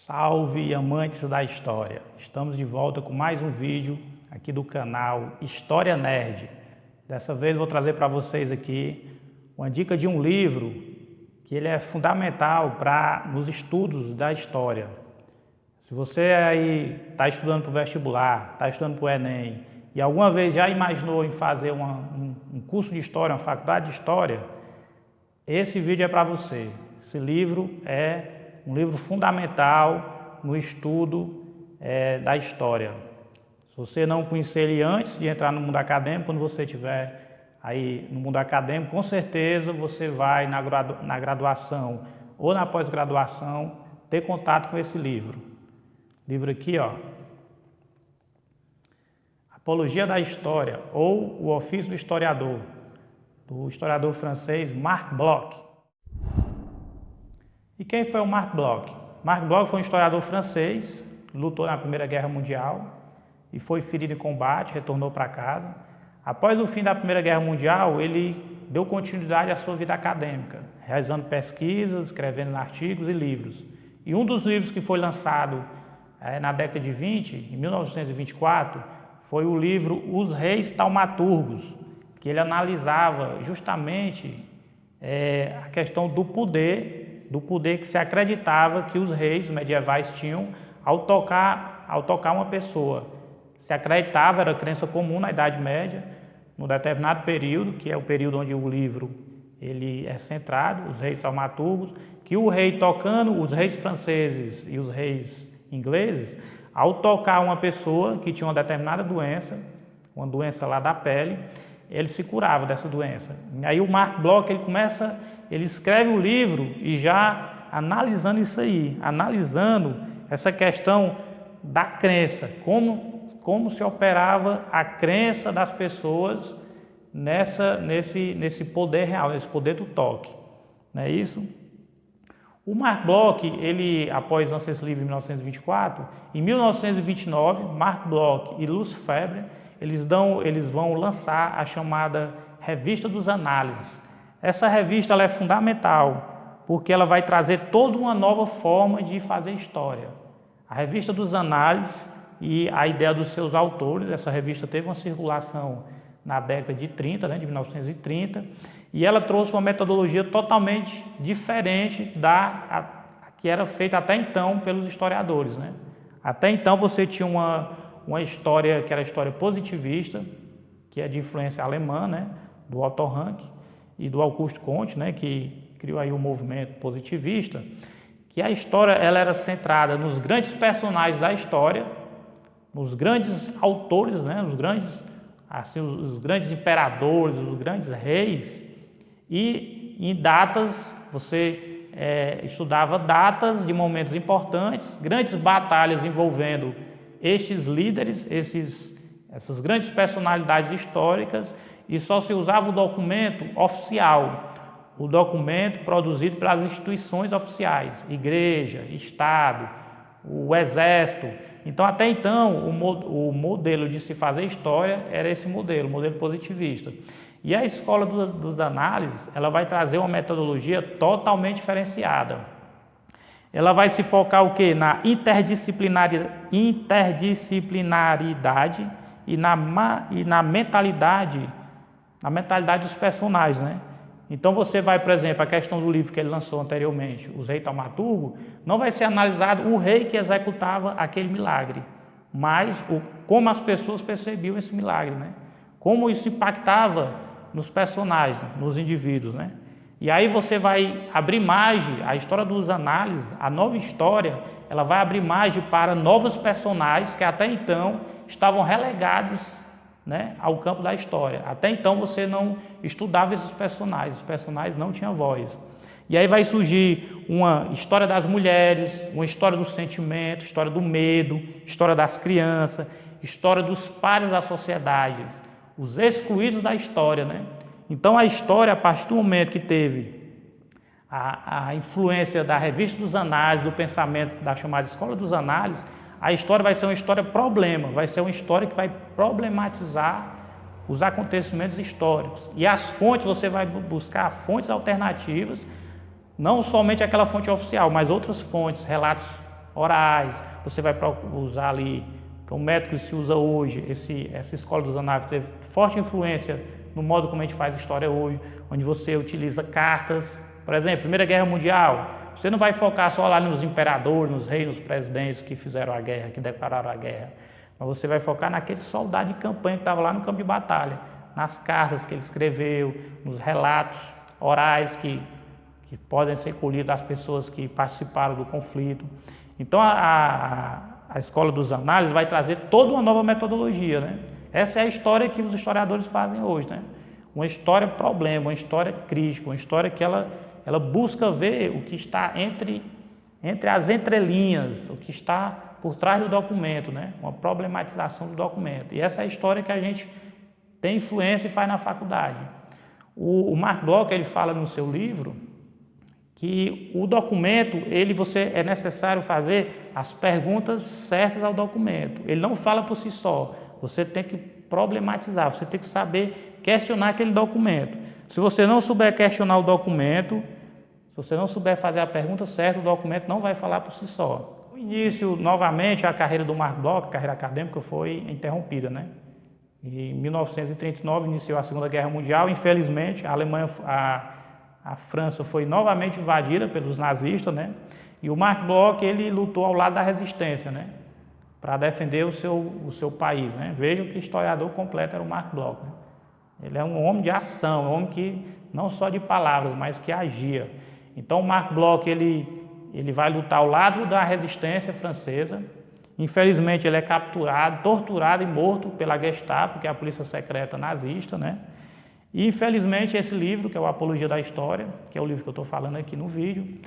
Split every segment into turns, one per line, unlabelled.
Salve amantes da história! Estamos de volta com mais um vídeo aqui do canal História Nerd. Dessa vez vou trazer para vocês aqui uma dica de um livro que ele é fundamental nos estudos da história. Se você aí está estudando para o vestibular, está estudando para o Enem e alguma vez já imaginou em fazer um curso de história, uma faculdade de história, esse vídeo é para você. Esse livro é um livro fundamental no estudo da história. Se você não conhecer ele antes de entrar no mundo acadêmico, quando você estiver aí no mundo acadêmico, com certeza você vai na graduação ou na pós-graduação ter contato com esse livro. Livro aqui, ó, Apologia da História, ou O Ofício do Historiador, do historiador francês Marc Bloch. E quem foi o Marc Bloch? Marc Bloch foi um historiador francês, lutou na Primeira Guerra Mundial e foi ferido em combate, retornou para casa. Após o fim da Primeira Guerra Mundial, ele deu continuidade à sua vida acadêmica, realizando pesquisas, escrevendo artigos e livros. E um dos livros que foi lançado na década de 20, em 1924, foi o livro Os Reis Taumaturgos, que ele analisava justamente a questão do poder que se acreditava que os reis medievais tinham ao tocar uma pessoa. Se acreditava, era crença comum na Idade Média, num determinado período, que é o período onde o livro ele é centrado, os reis taumaturgos, que o rei tocando, os reis franceses e os reis ingleses, ao tocar uma pessoa que tinha uma determinada doença, uma doença lá da pele, ele se curava dessa doença. E aí o Marc Bloch, ele escreve o livro e já analisando isso aí, analisando essa questão da crença, como se operava a crença das pessoas nesse poder real, nesse poder do toque. Não é isso? O Marc Bloch, ele, após lançar esse livro em 1924, em 1929, Marc Bloch e Luce Febre, eles vão lançar a chamada Revista dos Análises. Essa revista ela é fundamental, porque ela vai trazer toda uma nova forma de fazer história. A Revista dos Análises e a ideia dos seus autores, essa revista teve uma circulação na década de 30, de 1930, e ela trouxe uma metodologia totalmente diferente da que era feita até então pelos historiadores. Até então você tinha uma história que era a história positivista, que é de influência alemã, do Otto Rank e do Auguste Comte, que criou aí o movimento positivista, que a história ela era centrada nos grandes personagens da história, nos grandes autores, os grandes imperadores, os grandes reis, e em datas, você estudava datas de momentos importantes, grandes batalhas envolvendo estes líderes, essas grandes personalidades históricas, e só se usava o documento oficial, o documento produzido pelas instituições oficiais, igreja, Estado, o Exército. Então, até então, o modelo de se fazer história era esse modelo, o modelo positivista. E a escola dos análises, ela vai trazer uma metodologia totalmente diferenciada. Ela vai se focar o quê? Na interdisciplinaridade e na mentalidade dos personagens, Então você vai, por exemplo, a questão do livro que ele lançou anteriormente, Os Reis Taumaturgos, não vai ser analisado o rei que executava aquele milagre, mas como as pessoas percebiam esse milagre, Como isso impactava nos personagens, nos indivíduos, E aí você vai abrir margem, a história dos análises, a nova história, ela vai abrir margem para novos personagens que até então estavam relegados, ao campo da história. Até então você não estudava esses personagens, os personagens não tinham voz. E aí vai surgir uma história das mulheres, uma história do sentimento, história do medo, história das crianças, história dos pares da sociedade, os excluídos da história, Então a história, a partir do momento que teve a influência da Revista dos Análises, do pensamento da chamada Escola dos Análises, a história vai ser uma história problema, vai ser uma história que vai problematizar os acontecimentos históricos. E as fontes, você vai buscar fontes alternativas, não somente aquela fonte oficial, mas outras fontes, relatos orais, você vai usar ali, que é um método que se usa hoje, essa escola dos análises teve forte influência no modo como a gente faz história hoje, onde você utiliza cartas, por exemplo, Primeira Guerra Mundial, você não vai focar só lá nos imperadores, nos reis, nos presidentes que fizeram a guerra, que declararam a guerra, mas você vai focar naquele soldado de campanha que estava lá no campo de batalha, nas cartas que ele escreveu, nos relatos orais que podem ser colhidos das pessoas que participaram do conflito. Então a escola dos análises vai trazer toda uma nova metodologia, né? Essa é a história que os historiadores fazem hoje, né? Uma história problema, uma história crítica, uma história que ela busca ver o que está entre as entrelinhas, o que está por trás do documento, né? Uma problematização do documento. E essa é a história que a gente tem influência e faz na faculdade. O Mark Bloch, ele fala no seu livro que o documento, é necessário fazer as perguntas certas ao documento. Ele não fala por si só. Você tem que problematizar, você tem que saber questionar aquele documento. Se você não souber questionar o documento, se você não souber fazer a pergunta certa, o documento não vai falar por si só. No início, novamente, a carreira do Mark Bloch, a carreira acadêmica, foi interrompida, né? Em 1939 iniciou a Segunda Guerra Mundial. Infelizmente, a França foi novamente invadida pelos nazistas, né? E o Mark Bloch, ele lutou ao lado da resistência, né? Para defender o seu país, né? Vejam que historiador completo era o Mark Bloch, né? Ele é um homem de ação, um homem que não só de palavras, mas que agia. Então o Mark Bloch, ele vai lutar ao lado da resistência francesa. Infelizmente ele é capturado, torturado e morto pela Gestapo, que é a polícia secreta nazista, né? E infelizmente esse livro, que é o Apologia da História, que é o livro que eu estou falando aqui no vídeo,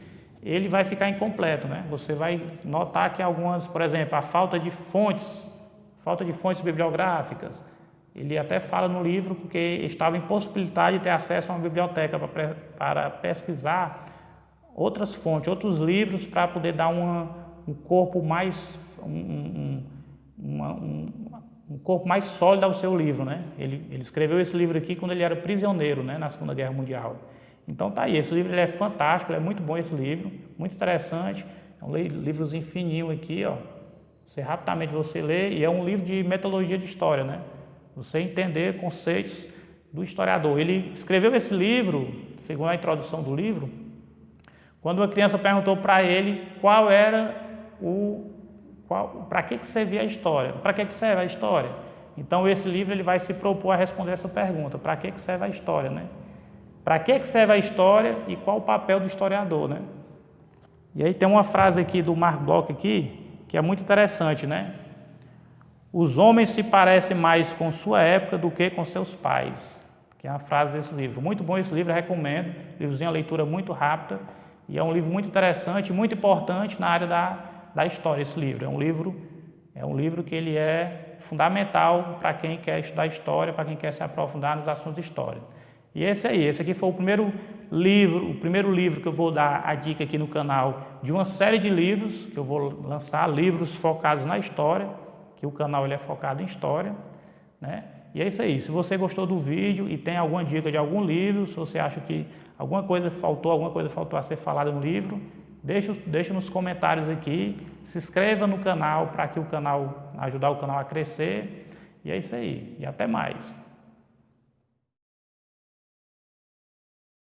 ele vai ficar incompleto, né? Você vai notar que algumas, por exemplo, a falta de fontes bibliográficas. Ele até fala no livro porque estava impossibilitado de ter acesso a uma biblioteca para pesquisar outras fontes, outros livros, para poder dar um corpo mais um corpo mais sólido ao seu livro, né? Ele escreveu esse livro aqui quando ele era prisioneiro, né, na Segunda Guerra Mundial. Então tá aí, esse livro ele é fantástico, ele é muito bom esse livro, muito interessante. É um livrozinho fininho aqui, ó. Rapidamente você lê, e é um livro de metodologia de história, né? Você entender conceitos do historiador. Ele escreveu esse livro, segundo a introdução do livro, quando uma criança perguntou para ele qual era para que servia a história, para que serve a história. Então esse livro ele vai se propor a responder essa pergunta, para que serve a história, né? Para que serve a história e qual o papel do historiador, né? E aí tem uma frase aqui do Mark Bloch aqui, que é muito interessante, né? Os homens se parecem mais com sua época do que com seus pais, que é uma frase desse livro. Muito bom esse livro, recomendo. Livrozinho, a leitura muito rápida, e é um livro muito interessante, muito importante na área da história. Esse livro é um livro que ele é fundamental para quem quer estudar história, para quem quer se aprofundar nos assuntos de história. E esse aqui foi o primeiro livro que eu vou dar a dica aqui no canal de uma série de livros que eu vou lançar, livros focados na história, que o canal ele é focado em história, né? E é isso aí. Se você gostou do vídeo e tem alguma dica de algum livro, se você acha que alguma coisa faltou a ser falada no livro, deixa nos comentários aqui, se inscreva no canal para que ajudar o canal a crescer. E é isso aí. E até mais.